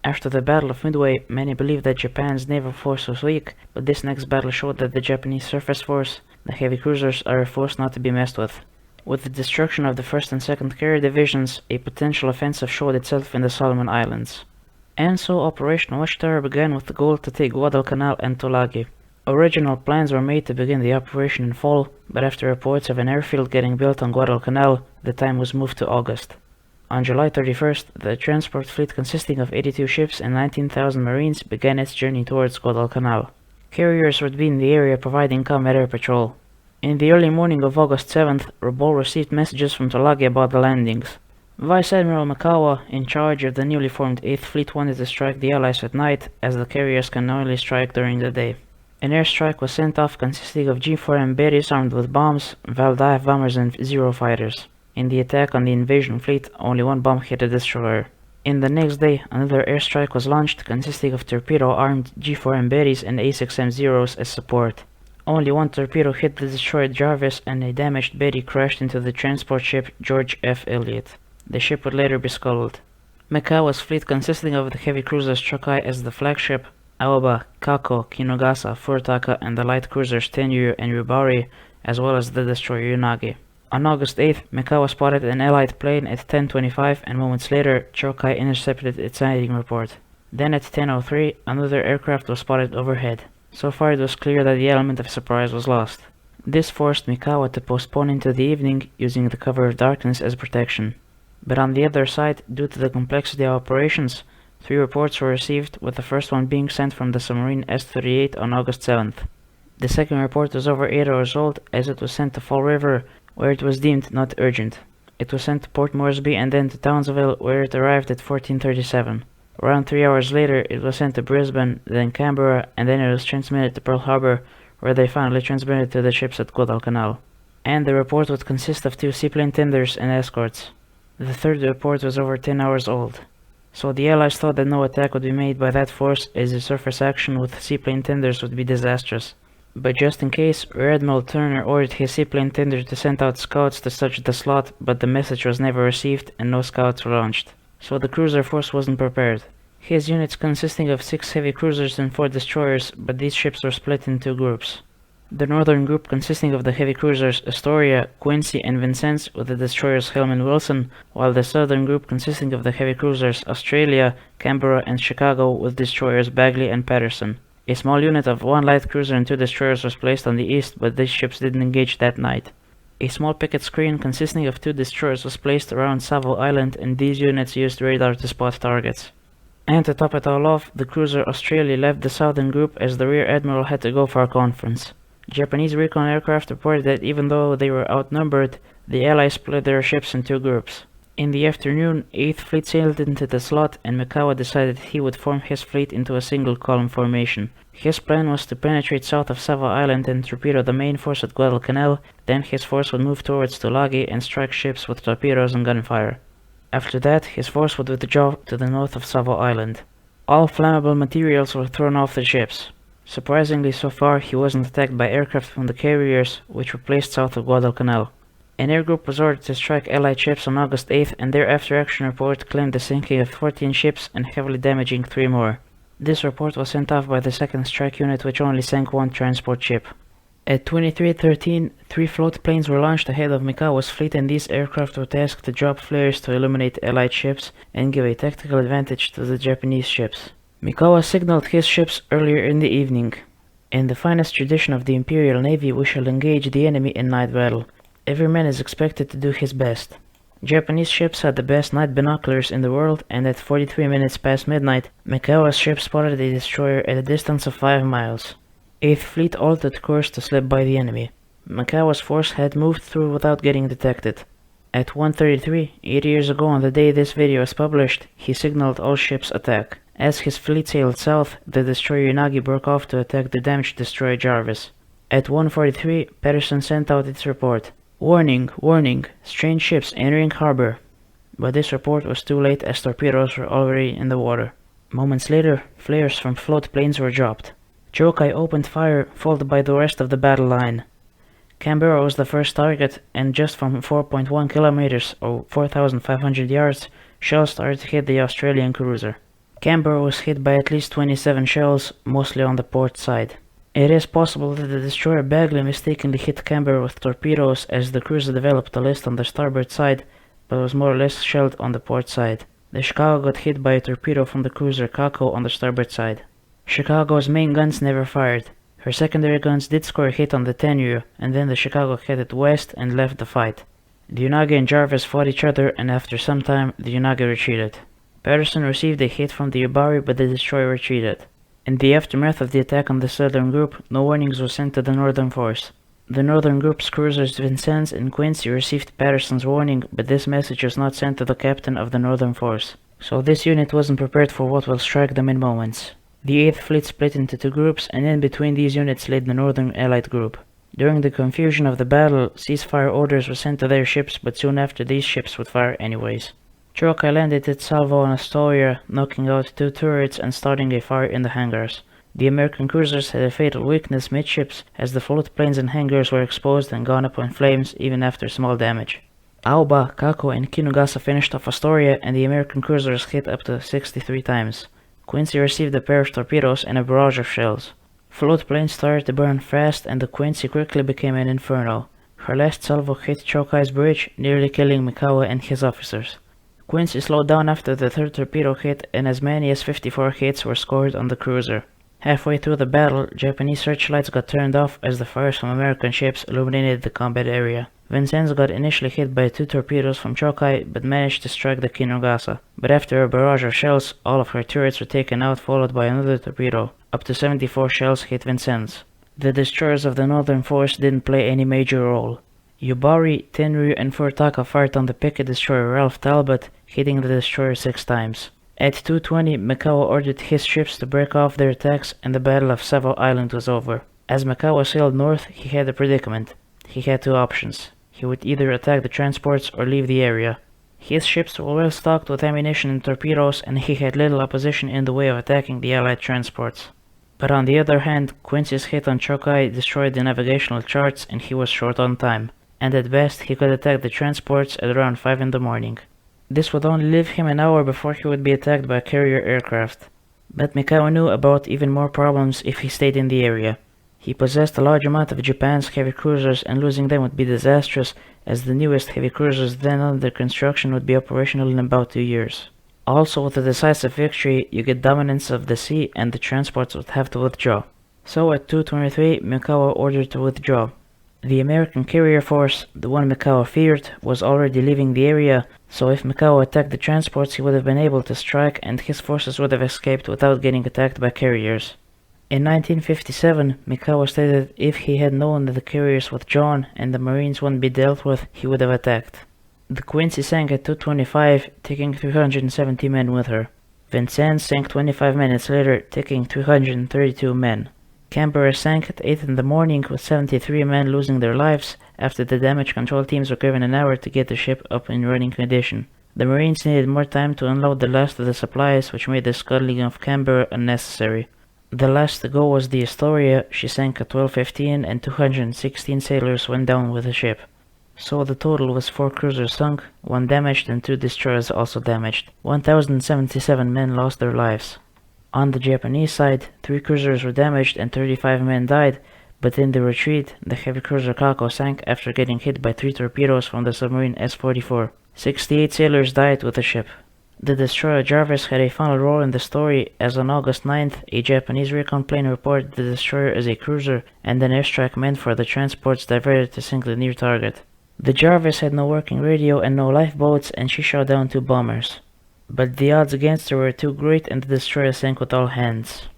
After the Battle of Midway, many believed that Japan's naval force was weak, but this next battle showed that the Japanese surface force, the heavy cruisers, are a force not to be messed with. With the destruction of the 1st and 2nd Carrier Divisions, a potential offensive showed itself in the Solomon Islands. And so Operation Watchtower began with the goal to take Guadalcanal and Tulagi. Original plans were made to begin the operation in fall, but after reports of an airfield getting built on Guadalcanal, the time was moved to August. On July 31st, the transport fleet consisting of 82 ships and 19,000 marines began its journey towards Guadalcanal. Carriers would be in the area providing combat air patrol. In the early morning of August 7th, Rabaul received messages from Tulagi about the landings. Vice Admiral Mikawa, in charge of the newly formed 8th Fleet, wanted to strike the Allies at night, as the carriers can only strike during the day. An airstrike was sent off consisting of G4M Berries armed with bombs, Valdive bombers and Zero fighters. In the attack on the invasion fleet, only one bomb hit a destroyer. In the next day, another airstrike was launched consisting of torpedo-armed G4M Berries and A6M Zeros as support. Only one torpedo hit the destroyed Jarvis, and a damaged Betty crashed into the transport ship George F. Elliott. The ship would later be scuttled. Mikawa's fleet, consisting of the heavy cruisers Chokai as the flagship, Aoba, Kako, Kinugasa, Furutaka, and the light cruisers Tenryu and Yubari, as well as the destroyer Unagi. On August 8th, Mikawa spotted an Allied plane at 10:25, and moments later, Chokai intercepted its sighting report. Then at 10:03, another aircraft was spotted overhead. So far it was clear that the element of surprise was lost. This forced Mikawa to postpone into the evening, using the cover of darkness as protection. But on the other side, due to the complexity of operations, 3 reports were received, with the first one being sent from the submarine S-38 on August 7th. The second report was over 8 hours old, as it was sent to Fall River, where it was deemed not urgent. It was sent to Port Moresby and then to Townsville, where it arrived at 14:37. Around 3 hours later, it was sent to Brisbane, then Canberra, and then it was transmitted to Pearl Harbor, where they finally transmitted to the ships at Guadalcanal. And the report would consist of 2 seaplane tenders and escorts. The third report was over 10 hours old. So the Allies thought that no attack would be made by that force, as a surface action with seaplane tenders would be disastrous. But just in case, Rear Admiral Turner ordered his seaplane tender to send out scouts to search the slot, but the message was never received and no scouts were launched. So the cruiser force wasn't prepared. His units consisting of 6 heavy cruisers and 4 destroyers, but these ships were split in 2 groups. The northern group consisting of the heavy cruisers Astoria, Quincy, and Vincennes, with the destroyers Helm and Wilson, while the southern group consisting of the heavy cruisers Australia, Canberra, and Chicago, with destroyers Bagley and Patterson. A small unit of 1 light cruiser and 2 destroyers was placed on the east, but these ships didn't engage that night. A small picket screen consisting of 2 destroyers was placed around Savo Island, and these units used radar to spot targets. And to top it all off, the cruiser Australia left the southern group as the rear admiral had to go for a conference. Japanese recon aircraft reported that even though they were outnumbered, the Allies split their ships in 2 groups. In the afternoon, 8th Fleet sailed into the slot, and Mikawa decided he would form his fleet into a single column formation. His plan was to penetrate south of Savo Island and torpedo the main force at Guadalcanal, then his force would move towards Tulagi and strike ships with torpedoes and gunfire. After that, his force would withdraw to the north of Savo Island. All flammable materials were thrown off the ships. Surprisingly, so far, he wasn't attacked by aircraft from the carriers, which were placed south of Guadalcanal. An air group was ordered to strike Allied ships on August 8th, and their after-action report claimed the sinking of 14 ships and heavily damaging 3 more. This report was sent off by the 2nd Strike Unit, which only sank 1 transport ship. At 23:13, 3 float planes were launched ahead of Mikawa's fleet, and these aircraft were tasked to drop flares to illuminate Allied ships and give a tactical advantage to the Japanese ships. Mikawa signaled his ships earlier in the evening. In the finest tradition of the Imperial Navy, we shall engage the enemy in night battle. Every man is expected to do his best. Japanese ships had the best night binoculars in the world, and at 43 minutes past midnight, Mikawa's ship spotted a destroyer at a distance of 5 miles. 8th Fleet altered course to slip by the enemy. Mikawa's force had moved through without getting detected. At 1:33, 8 years ago on the day this video was published, he signaled all ships attack. As his fleet sailed south, the destroyer Unagi broke off to attack the damaged destroyer Jarvis. At 1:43, Patterson sent out its report. "Warning, warning, strange ships entering harbor." But this report was too late, as torpedoes were already in the water. Moments later, flares from float planes were dropped. Chokai opened fire, followed by the rest of the battle line. Canberra was the first target, and just from 4.1 kilometers or 4,500 yards, shells started to hit the Australian cruiser. Canberra was hit by at least 27 shells, mostly on the port side. It is possible that the destroyer Bagley mistakenly hit Canberra with torpedoes as the cruiser developed a list on the starboard side, but was more or less shelled on the port side. The Chicago got hit by a torpedo from the cruiser Kako on the starboard side. Chicago's main guns never fired. Her secondary guns did score a hit on the Tenue, and then the Chicago headed west and left the fight. The Unagi and Jarvis fought each other, and after some time, the Unagi retreated. Patterson received a hit from the Yubari, but the destroyer retreated. In the aftermath of the attack on the southern group, no warnings were sent to the northern force. The northern group's cruisers Vincennes and Quincy received Patterson's warning, but this message was not sent to the captain of the northern force. So this unit wasn't prepared for what will strike them in moments. The 8th Fleet split into 2 groups, and in between these units laid the Northern Allied Group. During the confusion of the battle, ceasefire orders were sent to their ships, but soon after these ships would fire anyways. Cherokee landed at Savo on Astoria, knocking out 2 turrets and starting a fire in the hangars. The American cruisers had a fatal weakness midships, as the float planes and hangars were exposed and gone up in flames even after small damage. Aoba, Kako, and Kinugasa finished off Astoria, and the American cruisers hit up to 63 times. Quincy received a pair of torpedoes and a barrage of shells. Float planes started to burn fast, and the Quincy quickly became an inferno. Her last salvo hit Chokai's bridge, nearly killing Mikawa and his officers. Quincy slowed down after the 3rd torpedo hit, and as many as 54 hits were scored on the cruiser. Halfway through the battle, Japanese searchlights got turned off as the fires from American ships illuminated the combat area. Vincennes got initially hit by 2 torpedoes from Chokai, but managed to strike the Kinugasa. But after a barrage of shells, all of her turrets were taken out, followed by another torpedo. Up to 74 shells hit Vincennes. The destroyers of the northern force didn't play any major role. Yubari, Tenryu, and Furutaka fired on the picket destroyer Ralph Talbot, hitting the destroyer 6 times. At 2:20, Mikawa ordered his ships to break off their attacks, and the Battle of Savo Island was over. As Mikawa sailed north, he had a predicament. He had 2 options. He would either attack the transports or leave the area. His ships were well stocked with ammunition and torpedoes, and he had little opposition in the way of attacking the Allied transports. But on the other hand, Quincy's hit on Chokai destroyed the navigational charts, and he was short on time. And at best, he could attack the transports at around 5 in the morning. This would only leave him an hour before he would be attacked by carrier aircraft. But Mikawa knew about even more problems if he stayed in the area. He possessed a large amount of Japan's heavy cruisers, and losing them would be disastrous, as the newest heavy cruisers then under construction would be operational in about 2 years. Also, with a decisive victory, you get dominance of the sea, and the transports would have to withdraw. So at 2:23, Mikawa ordered to withdraw. The American carrier force, the one Mikawa feared, was already leaving the area, so if Mikawa attacked the transports he would have been able to strike, and his forces would have escaped without getting attacked by carriers. In 1957, Mikawa stated if he had known that the carriers withdrawn and the Marines wouldn't be dealt with, he would have attacked. The Quincy sank at 2:25, taking 370 men with her. Vincennes sank 25 minutes later, taking 332 men. Canberra sank at 8 in the morning with 73 men losing their lives after the damage control teams were given an hour to get the ship up in running condition. The Marines needed more time to unload the last of the supplies, which made the scuttling of Canberra unnecessary. The last to go was the Astoria. She sank at 12:15 and 216 sailors went down with the ship. So the total was 4 cruisers sunk, 1 damaged and 2 destroyers also damaged. 1,077 men lost their lives. On the Japanese side, 3 cruisers were damaged and 35 men died, but in the retreat, the heavy cruiser Kako sank after getting hit by 3 torpedoes from the submarine S-44. 68 sailors died with the ship. The destroyer Jarvis had a final role in the story, as on August 9th, a Japanese recon plane reported the destroyer as a cruiser, and an airstrike meant for the transports diverted to sink the near target. The Jarvis had no working radio and no lifeboats, and she shot down 2 bombers. But the odds against her were too great, and the destroyer sank with all hands.